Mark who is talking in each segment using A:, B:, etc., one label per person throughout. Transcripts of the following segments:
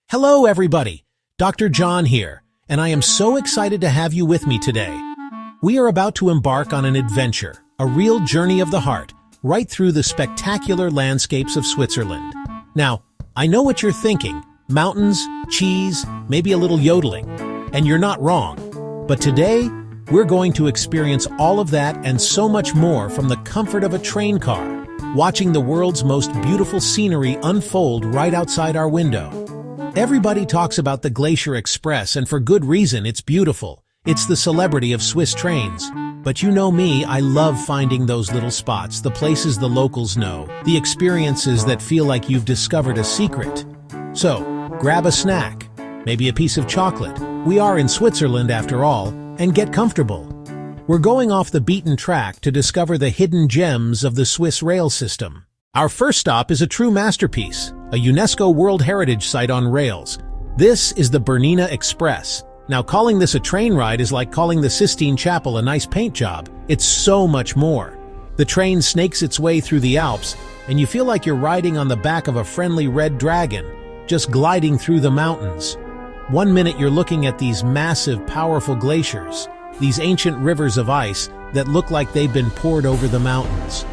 A: Hello everybody, Dr. John here, and I am so excited to have you with me today. We are about to embark on an adventure, a real journey of the heart, right through the spectacular landscapes of Switzerland. Now, I know what you're thinking, mountains, cheese, maybe a little yodeling, and you're not wrong. But today, we're going to experience all of that and so much more from the comfort of a train car, watching the world's most beautiful scenery unfold right outside our window. Everybody talks about the Glacier Express, and for good reason. It's beautiful. It's the celebrity of Swiss trains. But you know me, I love finding those little spots, the places the locals know, the experiences that feel like you've discovered a secret. So, grab a snack, maybe a piece of chocolate. We are in Switzerland after all, and get comfortable. We're going off the beaten track to discover the hidden gems of the Swiss rail system. Our first stop is a true masterpiece, a UNESCO World Heritage Site on rails. This is the Bernina Express. Now, calling this a train ride is like calling the Sistine Chapel a nice paint job. It's so much more. The train snakes its way through the Alps, and you feel like you're riding on the back of a friendly red dragon, just gliding through the mountains. One minute you're looking at these massive, powerful glaciers, these ancient rivers of ice that look like they've been poured over the mountains.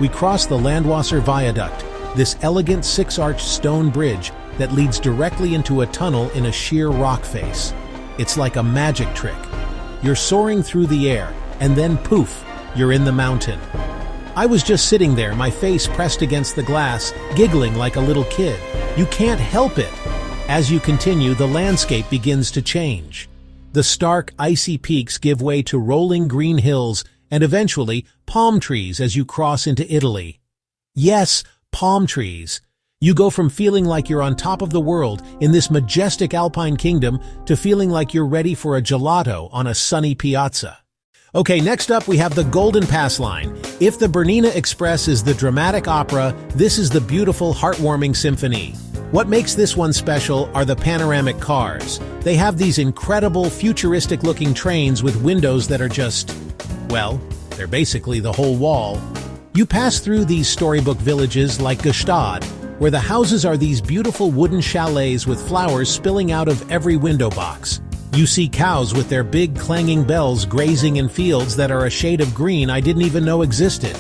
A: We cross the Landwasser Viaduct, this elegant six-arched stone bridge that leads directly into a tunnel in a sheer rock face. It's like a magic trick. You're soaring through the air, and then poof, you're in the mountain. I was just sitting there, my face pressed against the glass, giggling like a little kid. You can't help it. As you continue, the landscape begins to change. The stark, icy peaks give way to rolling green hills and eventually palm trees as you cross into Italy. Yes, palm trees. You go from feeling like you're on top of the world in this majestic alpine kingdom to feeling like you're ready for a gelato on a sunny piazza. Okay, next up we have the GoldenPass Line. If the Bernina Express is the dramatic opera, this is the beautiful, heartwarming symphony. What makes this one special are the panoramic cars. They have these incredible, futuristic-looking trains with windows that are just, well, they're basically the whole wall. You pass through these storybook villages like Gstaad, where the houses are these beautiful wooden chalets with flowers spilling out of every window box. You see cows with their big clanging bells grazing in fields that are a shade of green I didn't even know existed.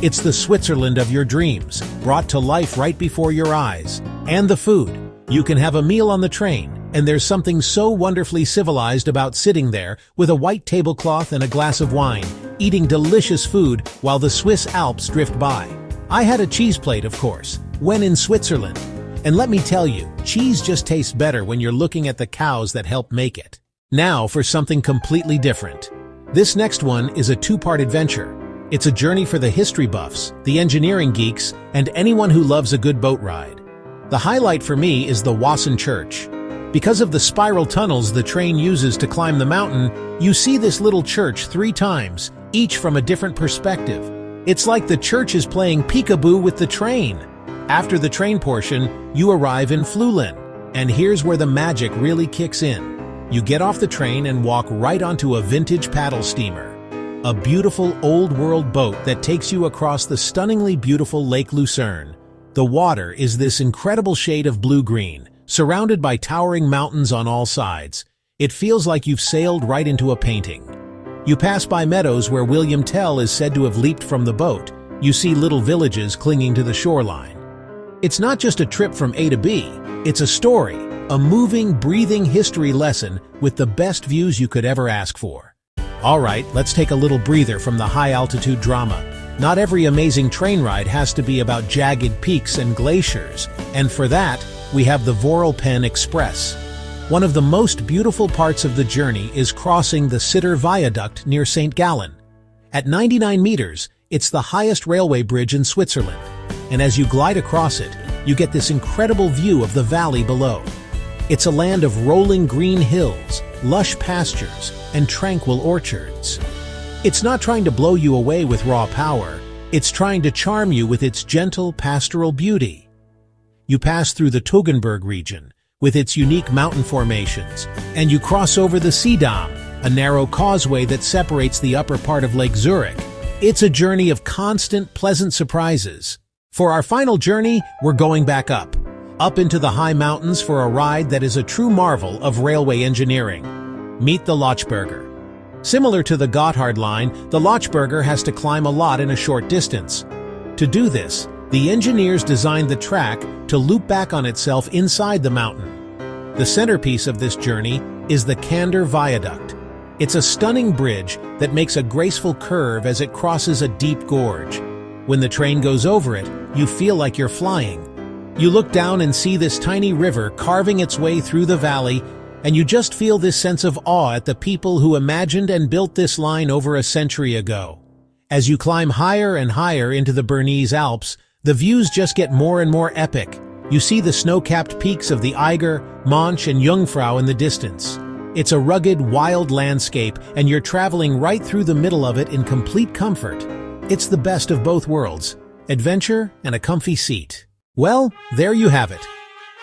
A: It's the Switzerland of your dreams, brought to life right before your eyes. And the food. You can have a meal on the train, and there's something so wonderfully civilized about sitting there with a white tablecloth and a glass of wine, eating delicious food while the Swiss Alps drift by. I had a cheese plate, of course, when in Switzerland. And let me tell you, cheese just tastes better when you're looking at the cows that help make it. Now for something completely different. This next one is a two-part adventure. It's a journey for the history buffs, the engineering geeks, and anyone who loves a good boat ride. The highlight for me is the Wassen Church. Because of the spiral tunnels the train uses to climb the mountain, you see this little church 3 times, each from a different perspective. It's like the church is playing peekaboo with the train. After the train portion, you arrive in Flulin. And here's where the magic really kicks in. You get off the train and walk right onto a vintage paddle steamer. A beautiful old-world boat that takes you across the stunningly beautiful Lake Lucerne. The water is this incredible shade of blue-green, surrounded by towering mountains on all sides. It feels like you've sailed right into a painting. You pass by meadows where William Tell is said to have leaped from the boat. You see little villages clinging to the shoreline. It's not just a trip from A to B, it's a story, a moving, breathing history lesson with the best views you could ever ask for. All right, let's take a little breather from the high-altitude drama. Not every amazing train ride has to be about jagged peaks and glaciers, and for that, we have the Voralpen Express. One of the most beautiful parts of the journey is crossing the Sitter Viaduct near St. Gallen. At 99 meters, it's the highest railway bridge in Switzerland, and as you glide across it, you get this incredible view of the valley below. It's a land of rolling green hills, lush pastures, and tranquil orchards. It's not trying to blow you away with raw power, it's trying to charm you with its gentle pastoral beauty. You pass through the Toggenburg region, with its unique mountain formations, and you cross over the Seedamm, a narrow causeway that separates the upper part of Lake Zurich. It's a journey of constant, pleasant surprises. For our final journey, we're going back up. up into the high mountains for a ride that is a true marvel of railway engineering. Meet the Lochberger. Similar to the Gotthard line, the Lochberger has to climb a lot in a short distance. To do this, the engineers designed the track to loop back on itself inside the mountain. The centerpiece of this journey is the Candor Viaduct. It's a stunning bridge that makes a graceful curve as it crosses a deep gorge. When the train goes over it, you feel like you're flying. You look down and see this tiny river carving its way through the valley, and you just feel this sense of awe at the people who imagined and built this line over a century ago. As you climb higher and higher into the Bernese Alps, the views just get more and more epic. You see the snow-capped peaks of the Eiger, Mönch, and Jungfrau in the distance. It's a rugged, wild landscape, and you're traveling right through the middle of it in complete comfort. It's the best of both worlds, adventure and a comfy seat. Well, there you have it.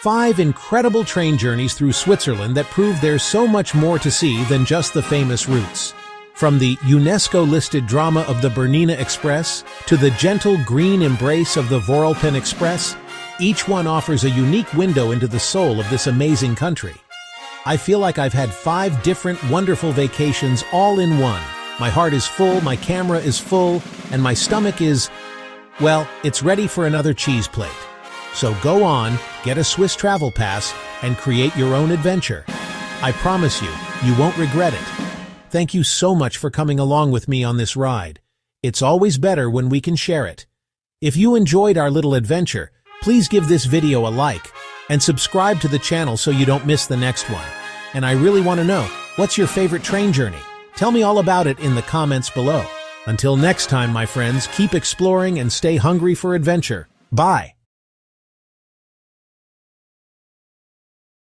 A: 5 incredible train journeys through Switzerland that prove there's so much more to see than just the famous routes. From the UNESCO-listed drama of the Bernina Express to the gentle green embrace of the Voralpen Express, each one offers a unique window into the soul of this amazing country. I feel like I've had 5 different wonderful vacations all in one. My heart is full, my camera is full, and my stomach is, well, it's ready for another cheese plate. So go on, get a Swiss travel pass, and create your own adventure. I promise you, you won't regret it. Thank you so much for coming along with me on this ride. It's always better when we can share it. If you enjoyed our little adventure, please give this video a like, and subscribe to the channel so you don't miss the next one. And I really want to know, what's your favorite train journey? Tell me all about it in the comments below. Until next time, my friends, keep exploring and stay hungry for adventure. Bye.